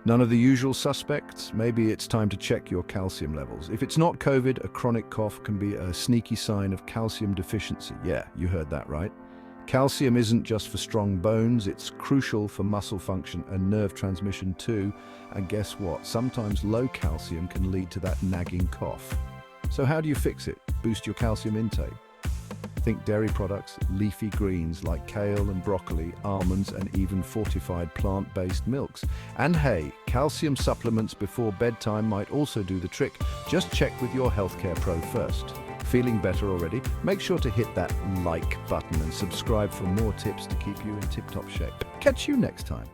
None of the usual suspects? Maybe it's time to check your calcium levels. If it's not COVID, a chronic cough can be a sneaky sign of calcium deficiency. Yeah, you heard that right. Calcium isn't just for strong bones, it's crucial for muscle function and nerve transmission too. And guess what? Sometimes low calcium can lead to that nagging cough. So how do you fix it? Boost your calcium intake. Think dairy products, leafy greens like kale and broccoli, almonds, and even fortified plant-based milks. And hey, calcium supplements before bedtime might also do the trick. Just check with your healthcare pro first. Feeling better already? Make sure to hit that like button and subscribe for more tips to keep you in tip-top shape. Catch you next time.